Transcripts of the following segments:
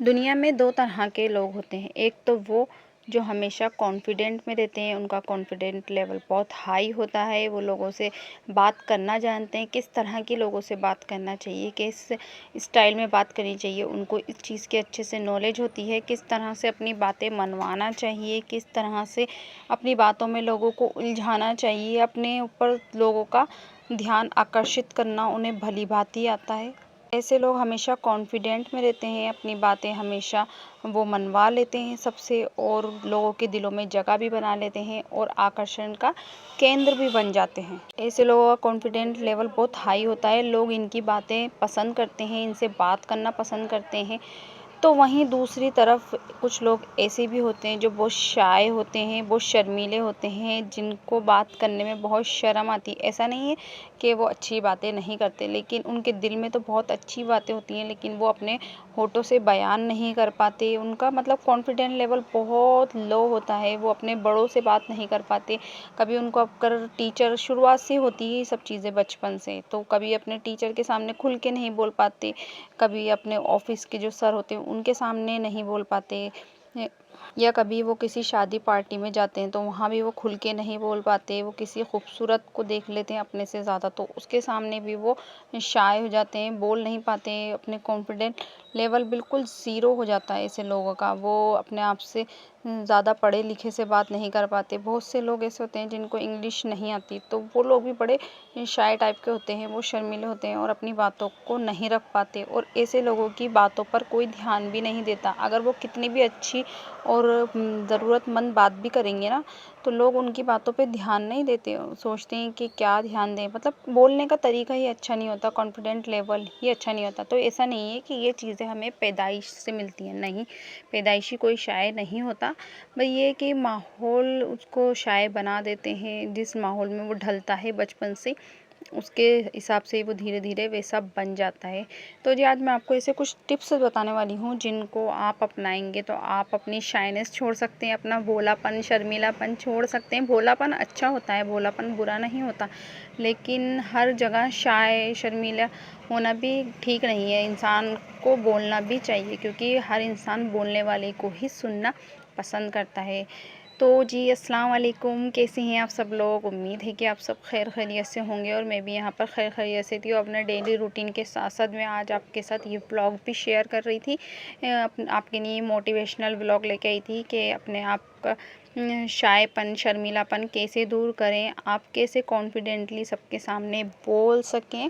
दुनिया में 2 तरह के लोग होते हैं। एक तो वो जो हमेशा कॉन्फिडेंट में रहते हैं, उनका कॉन्फिडेंट लेवल बहुत हाई होता है, वो लोगों से बात करना जानते हैं, किस तरह के लोगों से बात करना चाहिए, किस स्टाइल में बात करनी चाहिए, उनको इस चीज़ की अच्छे से नॉलेज होती है, किस तरह से अपनी बातें मनवाना चाहिए, किस तरह से अपनी बातों में लोगों को उलझाना चाहिए, अपने ऊपर लोगों का ध्यान आकर्षित करना उन्हें भली-भाँति आता है। ऐसे लोग हमेशा कॉन्फिडेंट में रहते हैं, अपनी बातें हमेशा वो मनवा लेते हैं सबसे और लोगों के दिलों में जगह भी बना लेते हैं और आकर्षण का केंद्र भी बन जाते हैं। ऐसे लोगों का कॉन्फिडेंट लेवल बहुत हाई होता है, लोग इनकी बातें पसंद करते हैं, इनसे बात करना पसंद करते हैं। तो वहीं दूसरी तरफ कुछ लोग ऐसे भी होते हैं जो बहुत शाय होते हैं, बहुत शर्मीले होते हैं, जिनको बात करने में बहुत शर्म आती है। ऐसा नहीं है कि वो अच्छी बातें नहीं करते, लेकिन उनके दिल में तो बहुत अच्छी बातें होती हैं, लेकिन वो अपने होठों से बयान नहीं कर पाते। उनका मतलब कॉन्फिडेंट लेवल बहुत लो होता है, वो अपने बड़ों से बात नहीं कर पाते। कभी उनको अगर टीचर शुरुआत से होती है ये सब चीज़ें बचपन से, तो कभी अपने टीचर के सामने खुल के नहीं बोल पाते, कभी अपने ऑफिस के जो सर होते हैं उनके सामने नहीं बोल पाते, या कभी वो किसी शादी पार्टी में जाते हैं तो वहाँ भी वो खुल के नहीं बोल पाते। वो किसी खूबसूरत को देख लेते हैं अपने से ज़्यादा, तो उसके सामने भी वो शाय हो जाते हैं, बोल नहीं पाते। अपने कॉन्फिडेंट लेवल बिल्कुल ज़ीरो हो जाता है ऐसे लोगों का। वो अपने आप से ज़्यादा पढ़े लिखे से बात नहीं कर पाते। बहुत से लोग ऐसे होते हैं जिनको इंग्लिश नहीं आती, तो वो लोग भी बड़े शाय टाइप के होते हैं, वो शर्मीले होते हैं और अपनी बातों को नहीं रख पाते और ऐसे लोगों की बातों पर कोई ध्यान भी नहीं देता। अगर वो कितनी भी अच्छी और ज़रूरतमंद बात भी करेंगे ना, तो लोग उनकी बातों पे ध्यान नहीं देते। सोचते हैं कि क्या ध्यान दें, मतलब बोलने का तरीका ही अच्छा नहीं होता, कॉन्फिडेंट लेवल ही अच्छा नहीं होता। तो ऐसा नहीं है कि ये चीज़ें हमें पैदाइश से मिलती हैं, नहीं, पैदाइशी कोई शाय नहीं होता। बस ये कि माहौल उसको शाय बना देते हैं, जिस माहौल में वो ढलता है बचपन से, उसके हिसाब से वो धीरे धीरे वैसा बन जाता है। तो जी आज मैं आपको ऐसे कुछ टिप्स बताने वाली हूँ जिनको आप अपनाएंगे तो आप अपनी शाइनेस छोड़ सकते हैं, अपना भोलापन शर्मीलापन छोड़ सकते हैं। भोलापन अच्छा होता है, भोलापन बुरा नहीं होता, लेकिन हर जगह शाय शर्मीला होना भी ठीक नहीं है। इंसान को बोलना भी चाहिए, क्योंकि हर इंसान बोलने वाले को ही सुनना पसंद करता है। तो जी अस्सलाम वालेकुम, कैसे हैं आप सब लोग? उम्मीद है कि आप सब खैर खैरियत से होंगे और मैं भी यहाँ पर खैर खैरियत से थी और अपने डेली रूटीन के साथ साथ मैं आज आपके साथ ये व्लॉग भी शेयर कर रही थी। आपके लिए मोटिवेशनल व्लॉग लेके आई थी कि अपने आप का शायपन शर्मीलापन कैसे दूर करें, आप कैसे कॉन्फिडेंटली सबके सामने बोल सकें।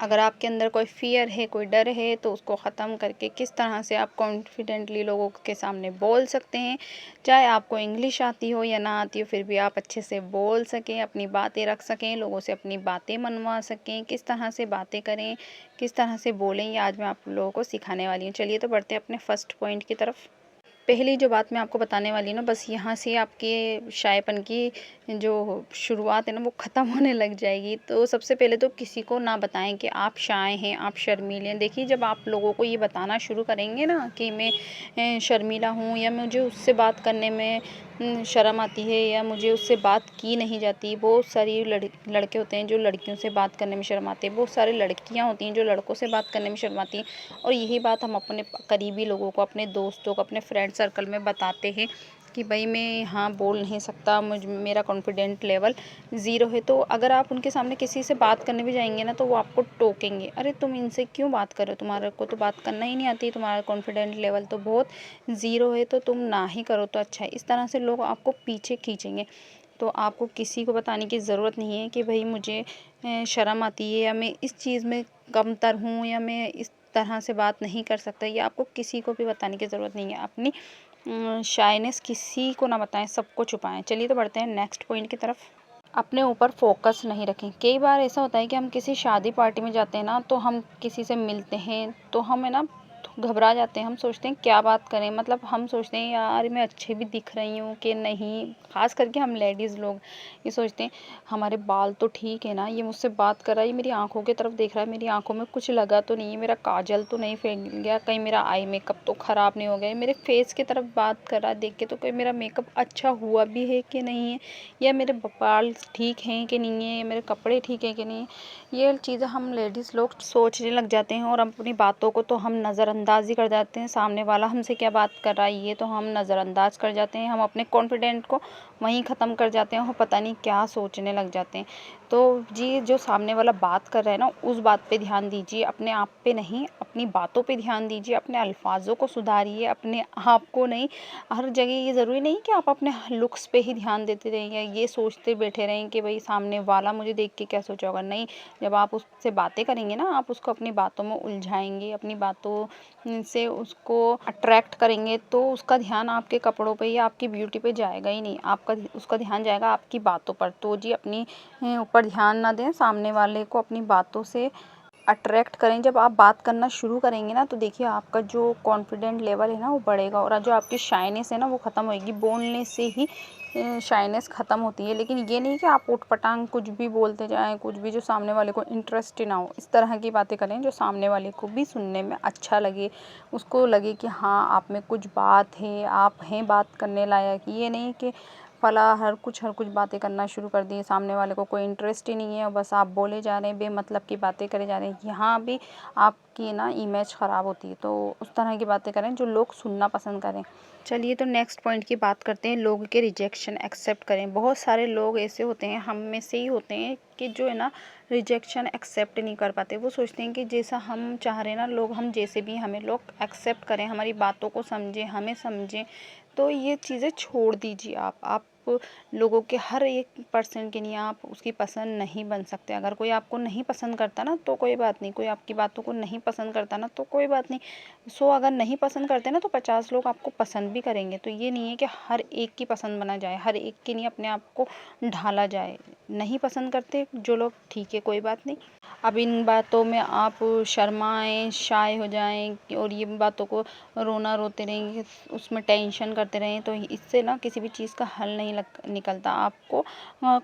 अगर आपके अंदर कोई फ़ियर है, कोई डर है, तो उसको ख़त्म करके किस तरह से आप कॉन्फिडेंटली लोगों के सामने बोल सकते हैं। चाहे आपको इंग्लिश आती हो या ना आती हो, फिर भी आप अच्छे से बोल सकें, अपनी बातें रख सकें, लोगों से अपनी बातें मनवा सकें, किस तरह से बातें करें, किस तरह से बोलें, ये आज मैं आप लोगों को सिखाने वाली हूँ। चलिए तो बढ़ते हैं अपने फर्स्ट पॉइंट की तरफ। पहली जो बात मैं आपको बताने वाली हूँ ना, बस यहाँ से आपके शायपन की जो शुरुआत है ना वो ख़त्म होने लग जाएगी। तो सबसे पहले तो किसी को ना बताएं कि आप शाय हैं, आप शर्मीले हैं। देखिए जब आप लोगों को ये बताना शुरू करेंगे ना कि मैं शर्मीला हूँ, या मुझे उससे बात करने में शर्म आती है, या मुझे उससे बात की नहीं जाती। बहुत सारी लड़के होते हैं जो लड़कियों से बात करने में शर्म आते हैं, बहुत सारी लड़कियाँ होती हैं जो लड़कों से बात करने में शर्म आती हैं। और यही बात हम अपने करीबी लोगों को, अपने दोस्तों को, अपने फ्रेंड सर्कल में बताते हैं कि भाई मैं यहाँ बोल नहीं सकता, मेरा कॉन्फिडेंट लेवल ज़ीरो है। तो अगर आप उनके सामने किसी से बात करने भी जाएंगे ना, तो वो आपको टोकेंगे, अरे तुम इनसे क्यों बात कर रहे हो, तुम्हारे को तो बात करना ही नहीं आती, तुम्हारा कॉन्फिडेंट लेवल तो बहुत ज़ीरो है, तो तुम ना ही करो तो अच्छा है। इस तरह से लोग आपको पीछे खींचेंगे। तो आपको किसी को बताने की ज़रूरत नहीं है कि भाई मुझे शर्म आती है, या मैं इस चीज़ में कमतर हूँ, या मैं इस तरह से बात नहीं कर सकता। ये आपको किसी को भी बताने की ज़रूरत नहीं है। अपनी शाइनेस किसी को ना बताएं, सबको छुपाएं। चलिए तो बढ़ते हैं नेक्स्ट पॉइंट की तरफ। अपने ऊपर फोकस नहीं रखें। कई बार ऐसा होता है कि हम किसी शादी पार्टी में जाते हैं ना, तो हम किसी से मिलते हैं तो हम है ना घबरा जाते हैं। हम सोचते हैं क्या बात करें, मतलब हम सोचते हैं यार मैं अच्छे भी दिख रही हूँ कि नहीं। ख़ास करके हम लेडीज़ लोग ये सोचते हैं हमारे बाल तो ठीक है ना, ये मुझसे बात कर रहा है, ये मेरी आंखों की तरफ देख रहा है, मेरी आंखों में कुछ लगा तो नहीं है, मेरा काजल तो नहीं फैल गया, कहीं मेरा आई मेकअप तो ख़राब नहीं हो गया, मेरे फेस की तरफ बात कर रहा है देख के, तो कोई मेरा मेकअप अच्छा हुआ भी है कि नहीं है, या मेरे बाल ठीक हैं कि नहीं है, या मेरे कपड़े ठीक हैं कि नहीं है। ये चीज़ें हम लेडीज़ लोग सोचने लग जाते हैं और अपनी बातों को तो हम नज़रअंदाज नज़रअंदाज़ी कर जाते हैं, सामने वाला हमसे क्या बात कर रहा है ये तो हम नज़रअंदाज कर जाते हैं, हम अपने कॉन्फिडेंट को वहीं ख़त्म कर जाते हैं और पता नहीं क्या सोचने लग जाते हैं। तो जी, जो सामने वाला बात कर रहा है ना, उस बात पे ध्यान दीजिए, अपने आप पे नहीं, अपनी बातों पे ध्यान दीजिए, अपने अल्फाज़ों को सुधारिए, अपने आप को नहीं। हर जगह ये ज़रूरी नहीं कि आप अपने लुक्स पे ही ध्यान देते रहें या ये सोचते बैठे रहें कि भई सामने वाला मुझे देख के क्या सोचा होगा। नहीं, जब आप उससे बातें करेंगे ना, आप उसको अपनी बातों में उलझाएँगे, अपनी बातों से उसको अट्रैक्ट करेंगे, तो उसका ध्यान आपके कपड़ों पे या आपकी ब्यूटी पे जाएगा ही नहीं, उसका ध्यान जाएगा आपकी बातों पर। तो जी, अपनी ऊपर ध्यान ना दें, सामने वाले को अपनी बातों से अट्रैक्ट करें। जब आप बात करना शुरू करेंगे ना, तो देखिए आपका जो कॉन्फिडेंट लेवल है ना, वो बढ़ेगा और जो आपकी शाइनेस है ना, वो ख़त्म होएगी। बोलने से ही शाइनेस ख़त्म होती है, लेकिन ये नहीं कि आप ऊट-पटांग कुछ भी बोलते जाएँ, कुछ भी जो सामने वाले को इंटरेस्ट ही ना हो। इस तरह की बातें करें जो सामने वाले को भी सुनने में अच्छा लगे, उसको लगे कि हाँ, आप में कुछ बात है, आप हैं बात करने लायक। ये नहीं कि हर कुछ बातें करना शुरू कर दी, सामने वाले को कोई इंटरेस्ट ही नहीं है और बस आप बोले जा रहे हैं, बेमतलब की बातें करे जा रहे हैं। यहाँ भी आपकी ना इमेज ख़राब होती है, तो उस तरह की बातें करें जो लोग सुनना पसंद करें। चलिए, तो नेक्स्ट पॉइंट की बात करते हैं, लोगों के रिजेक्शन एक्सेप्ट करें। बहुत सारे लोग ऐसे होते हैं, हम में से ही होते हैं, कि जो है ना रिजेक्शन एक्सेप्ट नहीं कर पाते। वो सोचते हैं कि जैसा हम चाह रहे हैं ना, लोग हम जैसे भी हमें लोग एक्सेप्ट करें, हमारी बातों को समझें, हमें समझें। तो ये चीज़ें छोड़ दीजिए आप लोगों के हर एक पर्सन के लिए आप उसकी पसंद नहीं बन सकते। अगर कोई आपको नहीं पसंद करता ना, तो कोई बात नहीं, कोई आपकी बातों को नहीं पसंद करता ना, तो कोई बात नहीं। अगर नहीं पसंद करते ना, तो 50 लोग आपको पसंद भी करेंगे। तो ये नहीं है कि हर एक की पसंद बना जाए, हर एक के लिए अपने आप को ढाला जाए। नहीं पसंद करते जो लोग, ठीक है, कोई बात नहीं। अब इन बातों में आप शर्माएँ, शाय हो जाएँ और ये बातों को रोते रहेंगे, उसमें टेंशन करते रहें, तो इससे ना किसी भी चीज़ का हल नहीं निकलता। आपको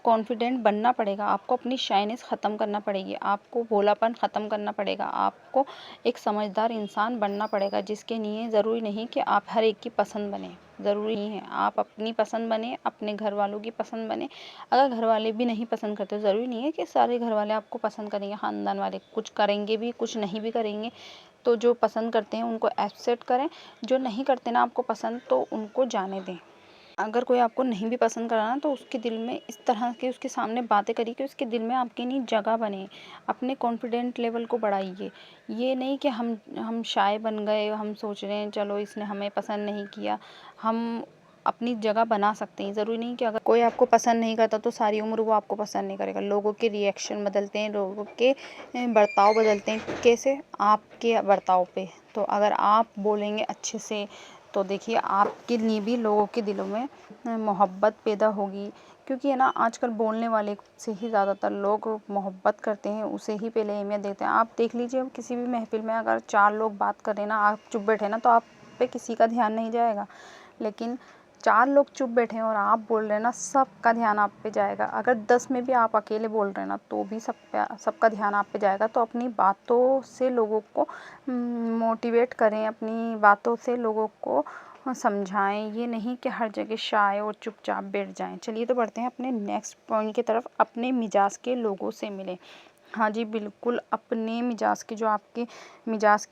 कॉन्फिडेंट बनना पड़ेगा, आपको अपनी शाइनेस ख़त्म करना पड़ेगी, आपको भोलापन ख़त्म करना पड़ेगा, आपको एक समझदार इंसान बनना पड़ेगा, जिसके लिए ज़रूरी नहीं कि आप हर एक की पसंद बने। ज़रूरी नहीं है, आप अपनी पसंद बने, अपने घर वालों की पसंद बने। अगर घर वाले भी नहीं पसंद करते, ज़रूरी नहीं है कि सारे घर वाले आपको पसंद करेंगे। ख़ानदान वाले कुछ करेंगे भी, कुछ नहीं भी करेंगे। तो जो पसंद करते हैं उनको एक्सेप्ट करें, जो नहीं करते ना आपको पसंद, तो उनको जाने दें। अगर कोई आपको नहीं भी पसंद करा ना, तो उसके दिल में इस तरह के उसके सामने बातें करिए कि उसके दिल में आपके लिए जगह बने। अपने कॉन्फिडेंट लेवल को बढ़ाइए। ये नहीं कि हम शाय बन गए, हम सोच रहे हैं चलो इसने हमें पसंद नहीं किया। हम अपनी जगह बना सकते हैं। ज़रूरी नहीं कि अगर कोई आपको पसंद नहीं करता तो सारी उम्र वो आपको पसंद नहीं करेगा। लोगों के रिएक्शन बदलते हैं, लोगों के बर्ताव बदलते हैं। कैसे? आपके बर्ताव पे। तो अगर आप बोलेंगे अच्छे से, तो देखिए आपके लिए भी लोगों के दिलों में मोहब्बत पैदा होगी। क्योंकि है ना, आजकल बोलने वाले से ही ज़्यादातर लोग मोहब्बत करते हैं, उसे ही पहले अहमियत देते हैं। आप देख लीजिए, किसी भी महफ़िल में अगर 4 लोग बात कर रहे हैं ना, आप चुप बैठे ना, तो आप पे किसी का ध्यान नहीं जाएगा। लेकिन 4 लोग चुप बैठे हैं और आप बोल रहे हैं ना, सबका ध्यान आप पे जाएगा। अगर 10 में भी आप अकेले बोल रहे हैं ना, तो भी सबका ध्यान आप पे जाएगा। तो अपनी बातों से लोगों को मोटिवेट करें, अपनी बातों से लोगों को समझाएं। ये नहीं कि हर जगह शाय और चुपचाप बैठ जाएं। चलिए, तो बढ़ते हैं अपने नेक्स्ट पॉइंट की तरफ। अपने मिजाज के लोगों से मिलें। हाँ जी, बिल्कुल, अपने मिजाज के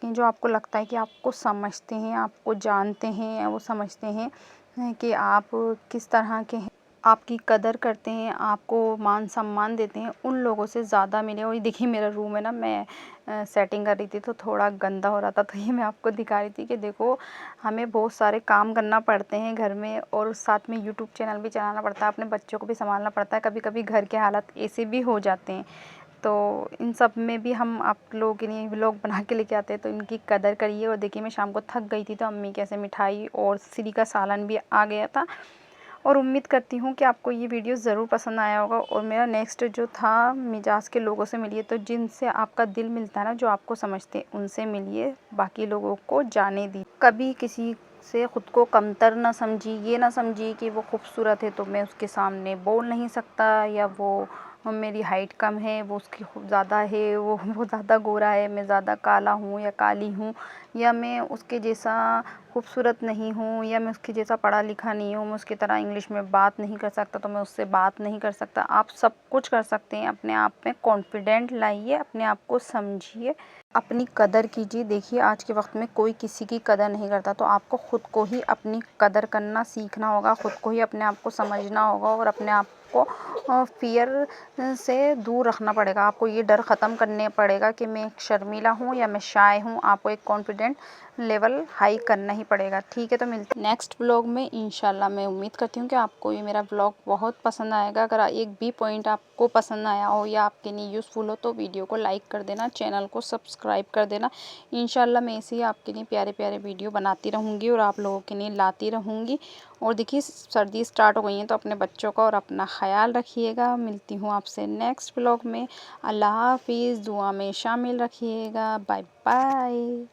जो आपको लगता है कि आपको समझते हैं, आपको जानते हैं, वो समझते हैं कि आप किस तरह के हैं, आपकी कदर करते हैं, आपको मान सम्मान देते हैं, उन लोगों से ज़्यादा मिले। और ये देखिए, मेरा रूम है ना, मैं सेटिंग कर रही थी तो थोड़ा गंदा हो रहा था, तो ये मैं आपको दिखा रही थी कि देखो, हमें बहुत सारे काम करना पड़ते हैं घर में और साथ में यूट्यूब चैनल भी चलाना पड़ता है, अपने बच्चों को भी संभालना पड़ता है। कभी कभी घर के हालात ऐसे भी हो जाते हैं, तो इन सब में भी हम आप लोगों के लिए व्लॉग बना के लेके आते हैं। तो इनकी कदर करिए। और देखिए, मैं शाम को थक गई थी, तो अम्मी कैसे मिठाई और श्री का सालन भी आ गया था। और उम्मीद करती हूँ कि आपको ये वीडियो ज़रूर पसंद आया होगा। और मेरा नेक्स्ट जो था, मिजाज के लोगों से मिलिए। तो जिनसे आपका दिल मिलता है ना, जो आपको समझते हैं, उनसे मिलिए, बाकी लोगों को जाने दीजिए। कभी किसी से ख़ुद को कमतर ना समझिए। ये ना समझिए कि वो खूबसूरत है तो मैं उसके सामने बोल नहीं सकता, या वो मेरी हाइट कम है, वो उसकी ज़्यादा है, वो ज़्यादा गोरा है, मैं ज़्यादा काला हूँ या काली हूँ, या मैं उसके जैसा खूबसूरत नहीं हूँ, या मैं उसके जैसा पढ़ा लिखा नहीं हूँ, मैं उसकी तरह इंग्लिश में बात नहीं कर सकता तो मैं उससे बात नहीं कर सकता। आप सब कुछ कर सकते हैं। अपने आप में कॉन्फिडेंट लाइए, अपने आप को समझिए। अपनी कदर कीजिए। देखिए आज के वक्त में कोई किसी की कदर नहीं करता, तो आपको खुद को ही अपनी कदर करना सीखना होगा, खुद को ही अपने आप को समझना होगा और अपने आप को फियर से दूर रखना पड़ेगा। आपको ये डर ख़त्म करने पड़ेगा कि मैं एक शर्मीला हूँ या मैं शाय हूँ। आपको एक कॉन्फिडेंट लेवल हाई करना ही पड़ेगा। ठीक है, तो मिलते नेक्स्ट ब्लॉग में इंशाल्लाह। मैं उम्मीद करती हूँ कि आपको ये मेरा ब्लॉग बहुत पसंद आएगा। अगर एक भी पॉइंट आपको पसंद आया हो या आपके लिए यूज़फुल हो तो वीडियो को लाइक कर देना, चैनल को सब्सक्राइब कर देना। इंशाल्लाह मैं ऐसे ही आपके लिए प्यारे प्यारे वीडियो बनाती रहूँगी और आप लोगों के लिए लाती रहूँगी। और देखिए सर्दी स्टार्ट हो गई है, तो अपने बच्चों का और अपना ख्याल रखिएगा। मिलती हूँ आपसे नेक्स्ट ब्लॉग में। अल्लाह हाफिज़। दुआ में शामिल रखिएगा। Bye bye.